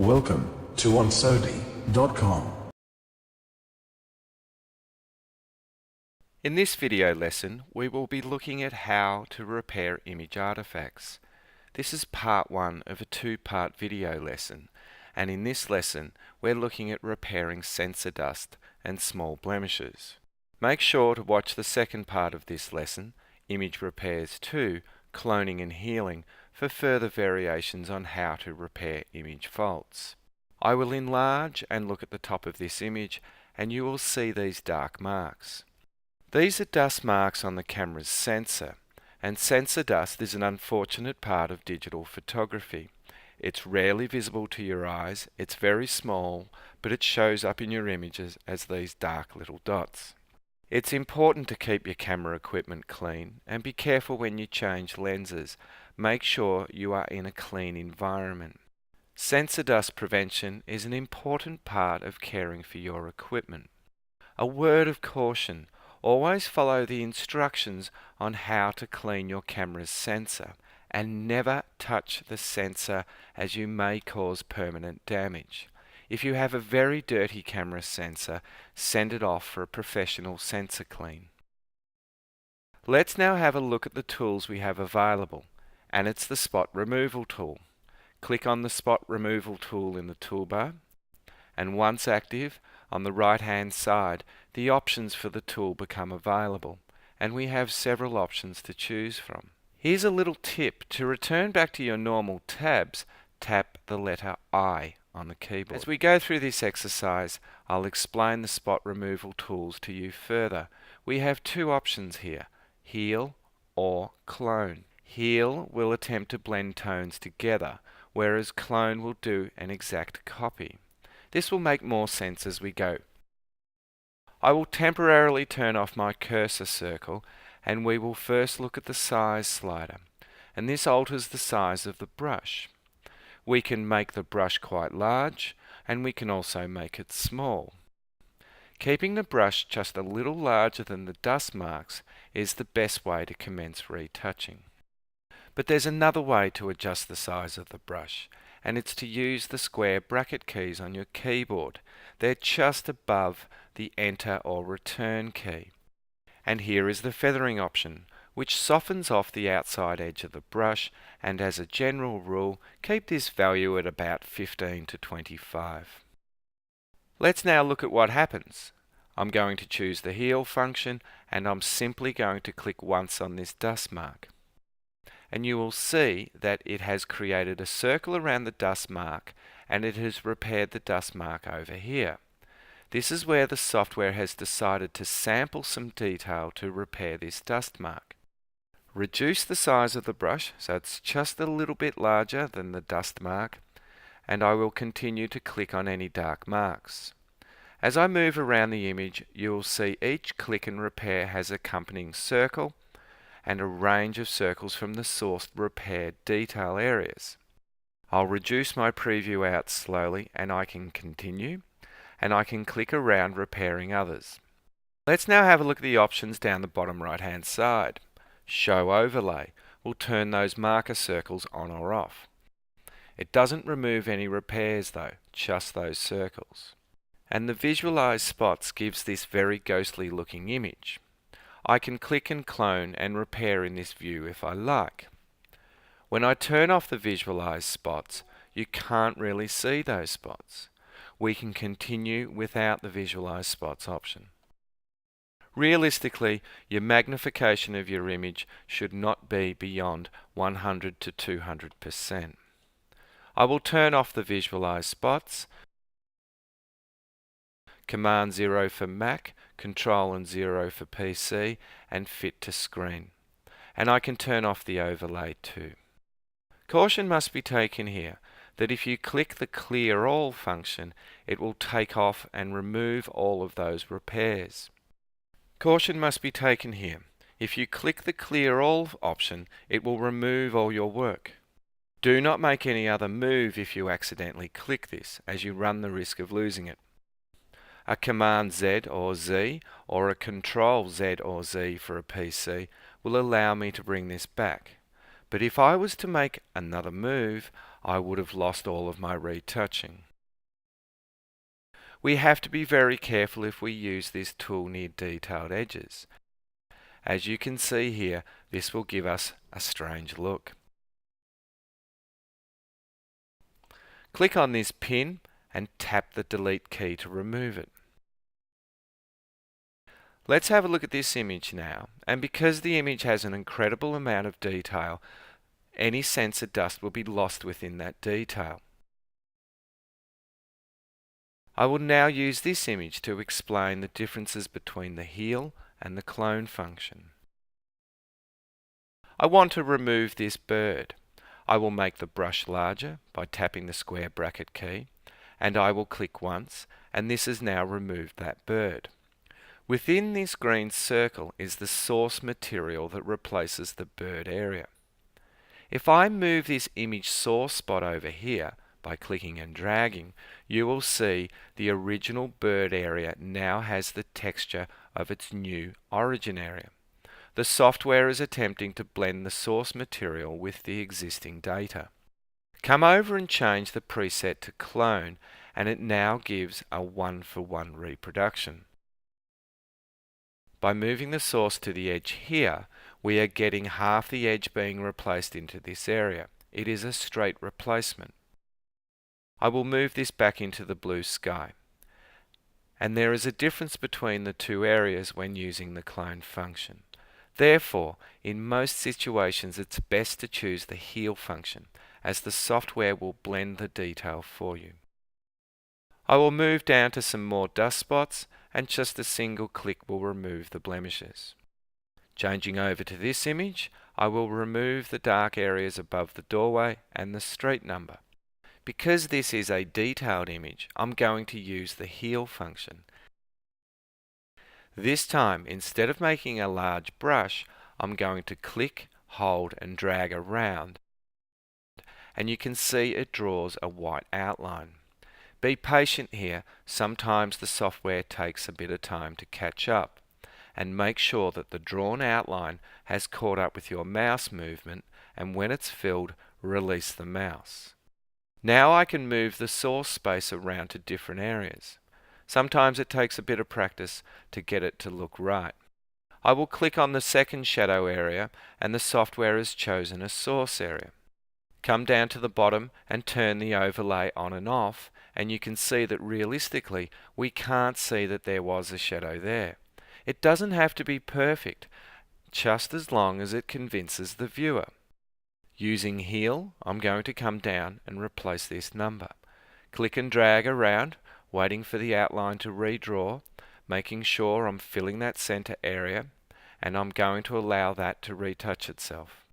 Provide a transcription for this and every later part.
Welcome to onSodi.com. In this video lesson, we will be looking at how to repair image artifacts. This is part one of a two-part video lesson, and in this lesson, we're looking at repairing sensor dust and small blemishes. Make sure to watch the second part of this lesson, Image Repairs 2, Cloning and Healing, for further variations on how to repair image faults. I will enlarge and look at the top of this image, and you will see these dark marks. These are dust marks on the camera's sensor, and sensor dust is an unfortunate part of digital photography. It's rarely visible to your eyes, it's very small, but it shows up in your images as these dark little dots. It's important to keep your camera equipment clean and be careful when you change lenses. Make sure you are in a clean environment. Sensor dust prevention is an important part of caring for your equipment. A word of caution: always follow the instructions on how to clean your camera's sensor, and never touch the sensor as you may cause permanent damage. If you have a very dirty camera sensor, send it off for a professional sensor clean. Let's now have a look at the tools we have available, and it's the spot removal tool. Click on the spot removal tool in the toolbar, and once active, on the right hand side, the options for the tool become available, and we have several options to choose from. Here's a little tip: to return back to your normal tabs, tap the letter I on the keyboard. As we go through this exercise, I'll explain the spot removal tools to you further. We have two options here: heal or clone. Heal will attempt to blend tones together, whereas clone will do an exact copy. This will make more sense as we go. I will temporarily turn off my cursor circle, and we will first look at the size slider, and this alters the size of the brush. We can make the brush quite large, and we can also make it small. Keeping the brush just a little larger than the dust marks is the best way to commence retouching. But there's another way to adjust the size of the brush, and it's to use the square bracket keys on your keyboard. They're just above the Enter or Return key. And here is the feathering option, which softens off the outside edge of the brush, and as a general rule, keep this value at about 15 to 25. Let's now look at what happens. I'm going to choose the heal function, and I'm simply going to click once on this dust mark. And you will see that it has created a circle around the dust mark, and it has repaired the dust mark over here. This is where the software has decided to sample some detail to repair this dust mark. Reduce the size of the brush so it's just a little bit larger than the dust mark, and I will continue to click on any dark marks. As I move around the image, you will see each click and repair has accompanying circle and a range of circles from the source repaired detail areas. I'll reduce my preview out slowly, and I can continue, and I can click around repairing others. Let's now have a look at the options down the bottom right hand side. Show Overlay will turn those marker circles on or off. It doesn't remove any repairs though, just those circles. And the Visualize Spots gives this very ghostly looking image. I can click and clone and repair in this view if I like. When I turn off the Visualize Spots, you can't really see those spots. We can continue without the Visualize Spots option. Realistically, your magnification of your image should not be beyond 100 to 200%. I will turn off the Visualize Spots. Command 0 for Mac, Control and 0 for PC, and Fit to Screen. And I can turn off the overlay too. Caution must be taken here that if you click the Clear All function, it will take off and remove all of those repairs. Caution must be taken here. If you click the Clear All option, it will remove all your work. Do not make any other move if you accidentally click this, as you run the risk of losing it. A Command Z or Z, or a Control Z or Z for a PC, will allow me to bring this back. But if I was to make another move, I would have lost all of my retouching. We have to be very careful if we use this tool near detailed edges. As you can see here, this will give us a strange look. Click on this pin and tap the delete key to remove it. Let's have a look at this image now, and because the image has an incredible amount of detail, any sensor dust will be lost within that detail. I will now use this image to explain the differences between the heal and the clone function. I want to remove this bird. I will make the brush larger by tapping the square bracket key, and I will click once, and this has now removed that bird. Within this green circle is the source material that replaces the bird area. If I move this image source spot over here by clicking and dragging, you will see the original bird area now has the texture of its new origin area. The software is attempting to blend the source material with the existing data. Come over and change the preset to clone, and it now gives a 1-for-1 reproduction. By moving the source to the edge here, we are getting half the edge being replaced into this area. It is a straight replacement. I will move this back into the blue sky. And there is a difference between the two areas when using the clone function. Therefore, in most situations it's best to choose the heal function, as the software will blend the detail for you. I will move down to some more dust spots, and just a single click will remove the blemishes. Changing over to this image, I will remove the dark areas above the doorway and the street number. Because this is a detailed image, I'm going to use the heal function. This time, instead of making a large brush, I'm going to click, hold and drag around, and you can see it draws a white outline. Be patient here, sometimes the software takes a bit of time to catch up, and make sure that the drawn outline has caught up with your mouse movement, and when it's filled, release the mouse. Now I can move the source space around to different areas. Sometimes it takes a bit of practice to get it to look right. I will click on the second shadow area, and the software has chosen a source area. Come down to the bottom and turn the overlay on and off, and you can see that realistically we can't see that there was a shadow there. It doesn't have to be perfect, just as long as it convinces the viewer. Using heal, I'm going to come down and replace this number. Click and drag around, waiting for the outline to redraw, making sure I'm filling that center area, and I'm going to allow that to retouch itself.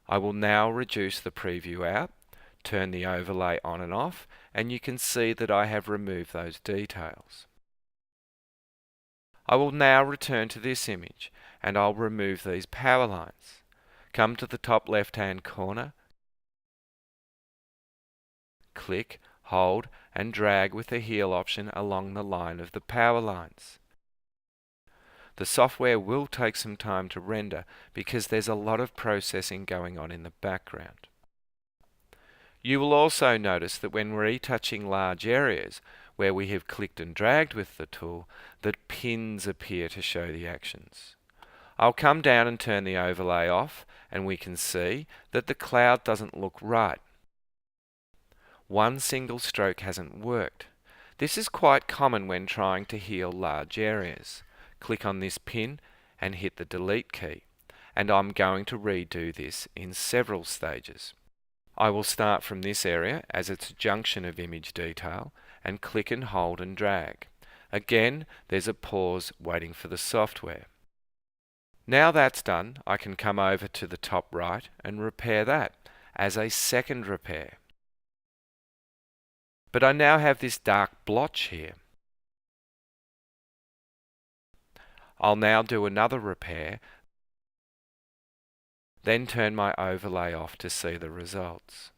I will now reduce the preview out, turn the overlay on and off, and you can see that I have removed those details. I will now return to this image, and I'll remove these power lines. Come to the top left-hand corner, click, hold and drag with the heal option along the line of the power lines. The software will take some time to render because there's a lot of processing going on in the background. You will also notice that when retouching large areas where we have clicked and dragged with the tool, that pins appear to show the actions. I'll come down and turn the overlay off, and we can see that the cloud doesn't look right. One single stroke hasn't worked. This is quite common when trying to heal large areas. Click on this pin and hit the delete key, and I'm going to redo this in several stages. I will start from this area as it's a junction of image detail and click and hold and drag. Again, there's a pause waiting for the software. Now that's done, I can come over to the top right and repair that as a second repair. But I now have this dark blotch here. I'll now do another repair, then turn my overlay off to see the results.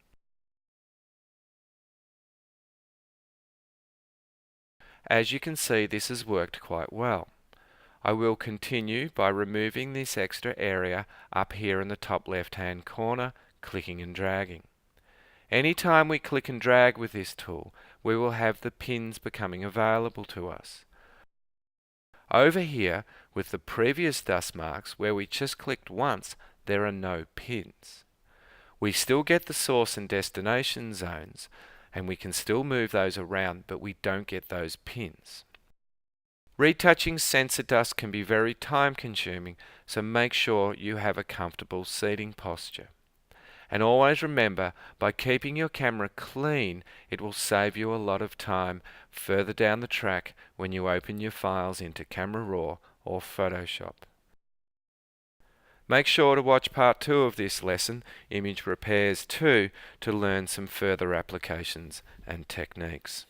As you can see, this has worked quite well. I will continue by removing this extra area up here in the top left-hand corner, clicking and dragging. Anytime we click and drag with this tool, we will have the pins becoming available to us. Over here, with the previous dust marks where we just clicked once, there are no pins. We still get the source and destination zones, and we can still move those around, but we don't get those pins. Retouching sensor dust can be very time consuming, so make sure you have a comfortable seating posture. And always remember, by keeping your camera clean, it will save you a lot of time further down the track when you open your files into Camera Raw or Photoshop. Make sure to watch part 2 of this lesson, Image Repairs 2, to learn some further applications and techniques.